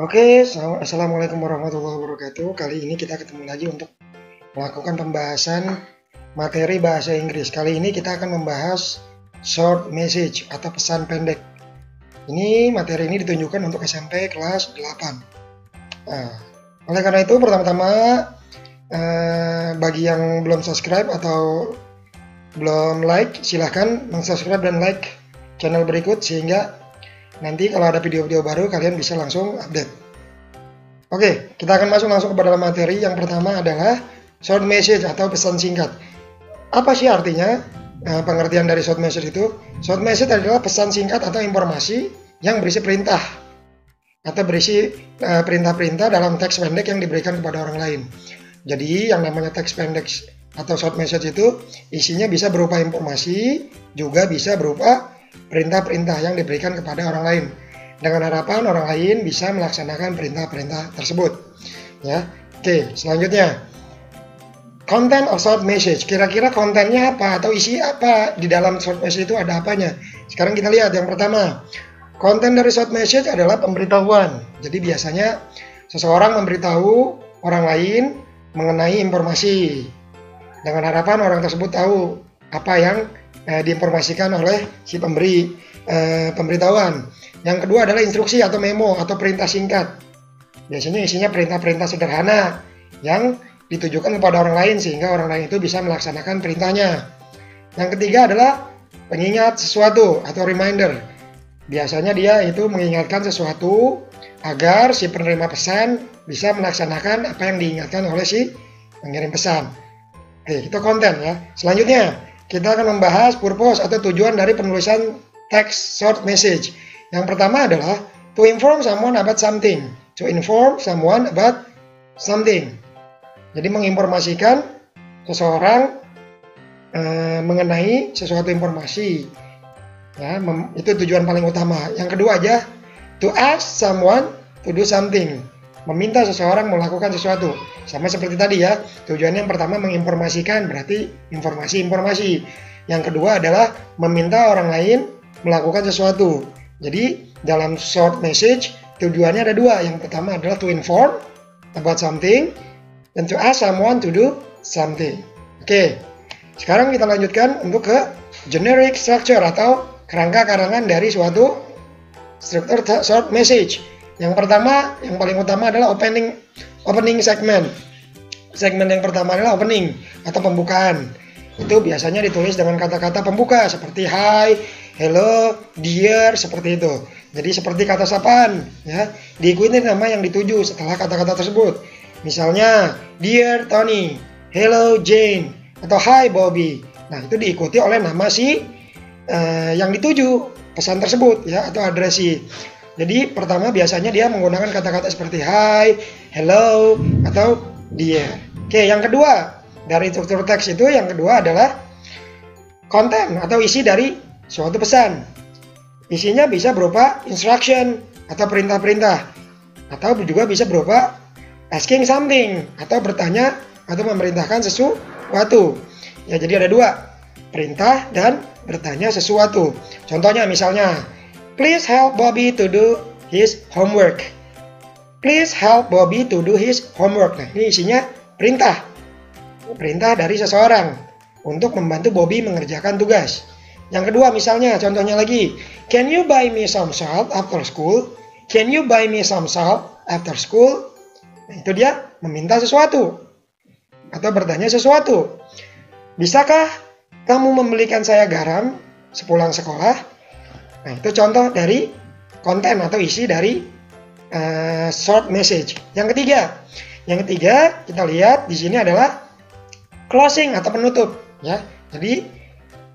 Oke, assalamualaikum warahmatullahi wabarakatuh. Kali ini kita ketemu lagi untuk melakukan pembahasan materi bahasa Inggris. Kali ini kita akan membahas short message atau pesan pendek. Ini materi ini ditunjukkan untuk SMP kelas 8. Nah, oleh karena itu pertama-tama bagi yang belum subscribe atau belum like, silahkan subscribe dan like channel berikut sehingga nanti kalau ada video-video baru kalian bisa langsung update. Oke, kita akan masuk langsung kepada materi. Yang pertama adalah short message atau pesan singkat. Apa sih artinya? Pengertian dari short message itu, short message adalah pesan singkat atau informasi yang berisi perintah atau berisi perintah-perintah dalam teks pendek yang diberikan kepada orang lain. Jadi yang namanya teks pendek atau short message itu isinya bisa berupa informasi, juga bisa berupa perintah-perintah yang diberikan kepada orang lain dengan harapan orang lain bisa melaksanakan perintah-perintah tersebut. Ya, oke, selanjutnya content of short message. Kira-kira kontennya apa atau isi apa di dalam short message itu ada apanya? Sekarang kita lihat yang pertama. Konten dari short message adalah pemberitahuan. Jadi biasanya seseorang memberitahu orang lain mengenai informasi dengan harapan orang tersebut tahu apa yang diinformasikan oleh si pemberi pemberitahuan. Yang kedua adalah instruksi atau memo atau perintah singkat. Biasanya isinya perintah-perintah sederhana yang ditujukan kepada orang lain sehingga orang lain itu bisa melaksanakan perintahnya. Yang ketiga adalah pengingat sesuatu atau reminder. Biasanya dia itu mengingatkan sesuatu agar si penerima pesan bisa melaksanakan apa yang diingatkan oleh si pengirim pesan. Oke, itu konten ya. Selanjutnya, kita akan membahas purpose atau tujuan dari penulisan teks short message. Yang pertama adalah to inform someone about something. To inform someone about something. Jadi menginformasikan seseorang mengenai sesuatu informasi. Ya, itu tujuan paling utama. Yang kedua aja, to ask someone to do something. Meminta seseorang melakukan sesuatu. Sama seperti tadi ya, tujuannya yang pertama menginformasikan, berarti informasi-informasi. Yang kedua adalah meminta orang lain melakukan sesuatu. Jadi dalam short message, tujuannya ada dua. Yang pertama adalah to inform about something, dan to ask someone to do something. Oke, sekarang kita lanjutkan untuk ke generic structure atau kerangka karangan dari suatu struktur short message. Yang pertama, yang paling utama adalah opening segment. Segmen yang pertama adalah opening atau pembukaan. Itu biasanya ditulis dengan kata-kata pembuka seperti hi, hello, dear, seperti itu. Jadi seperti kata sapaan, ya, diikuti nama yang dituju setelah kata-kata tersebut. Misalnya, dear Tony, hello Jane, atau hi Bobby. Nah, itu diikuti oleh nama si yang dituju pesan tersebut ya atau adresi. Jadi pertama biasanya dia menggunakan kata-kata seperti hi, hello atau dear. Oke, yang kedua dari struktur teks itu yang kedua adalah konten atau isi dari suatu pesan. Isinya bisa berupa instruction atau perintah-perintah atau juga bisa berupa asking something atau bertanya atau memerintahkan sesuatu. Ya, jadi ada dua, perintah dan bertanya sesuatu. Contohnya misalnya, please help Bobby to do his homework. Please help Bobby to do his homework. Nah, ini isinya perintah. Perintah dari seseorang untuk membantu Bobby mengerjakan tugas. Yang kedua misalnya, contohnya lagi, can you buy me some salt after school? Can you buy me some salt after school? Nah, itu dia meminta sesuatu atau bertanya sesuatu. Bisakah kamu membelikan saya garam sepulang sekolah? Nah, itu contoh dari konten atau isi dari short message. Yang ketiga kita lihat di sini adalah closing atau penutup. Ya, jadi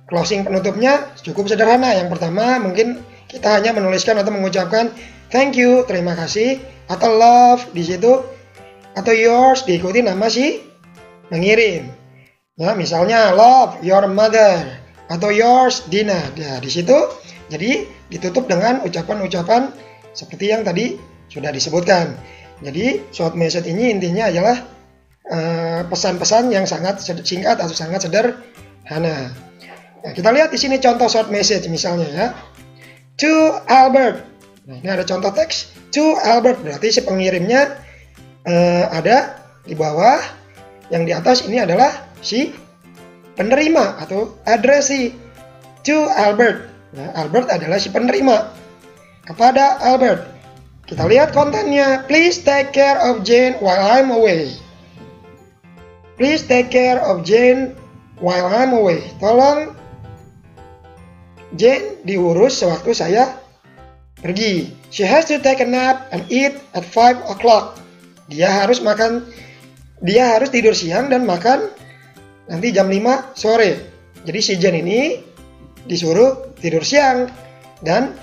closing penutupnya cukup sederhana. Yang pertama mungkin kita hanya menuliskan atau mengucapkan thank you, terima kasih, atau love di situ, atau yours diikuti nama si pengirim. Ya, misalnya love your mother atau yours Dina. Ya, di situ jadi ditutup dengan ucapan-ucapan seperti yang tadi sudah disebutkan. Jadi short message ini intinya adalah pesan-pesan yang sangat singkat atau sangat sederhana. Nah, kita lihat di sini contoh short message misalnya ya. To Albert. Nah, ini ada contoh teks to Albert, berarti si pengirimnya ada di bawah, yang di atas ini adalah si penerima atau addressee. To Albert. Nah, Albert adalah si penerima. Kepada Albert. Kita lihat kontennya. Please take care of Jane while I'm away. Please take care of Jane while I'm away. Tolong Jane diurus sewaktu saya pergi. She has to take a nap and eat at 5 o'clock. Dia harus tidur siang dan makan nanti jam 5 sore. Jadi si Jane ini disuruh tidur siang dan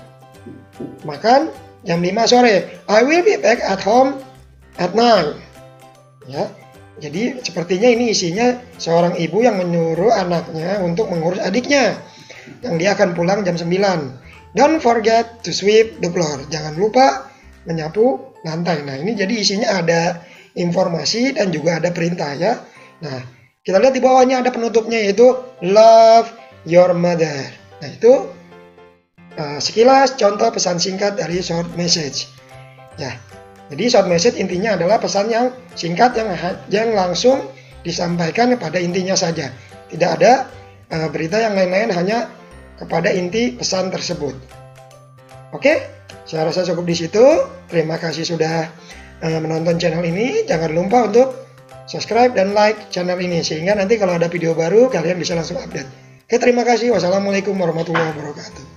makan jam 5 sore. I will be back at home at 9. Ya. Jadi sepertinya ini isinya seorang ibu yang menyuruh anaknya untuk mengurus adiknya, yang dia akan pulang jam 9. Don't forget to sweep the floor. Jangan lupa menyapu lantai. Nah, ini jadi isinya ada informasi dan juga ada perintah ya. Nah, kita lihat di bawahnya ada penutupnya, yaitu love your mother. Nah, itu sekilas contoh pesan singkat dari short message. Ya, jadi short message intinya adalah pesan yang singkat yang langsung disampaikan kepada intinya saja. Tidak ada berita yang lain-lain, hanya kepada inti pesan tersebut. Oke, saya rasa cukup di situ. Terima kasih sudah menonton channel ini. Jangan lupa untuk subscribe dan like channel ini, sehingga nanti kalau ada video baru kalian bisa langsung update. Oke, terima kasih. Wassalamualaikum warahmatullahi wabarakatuh.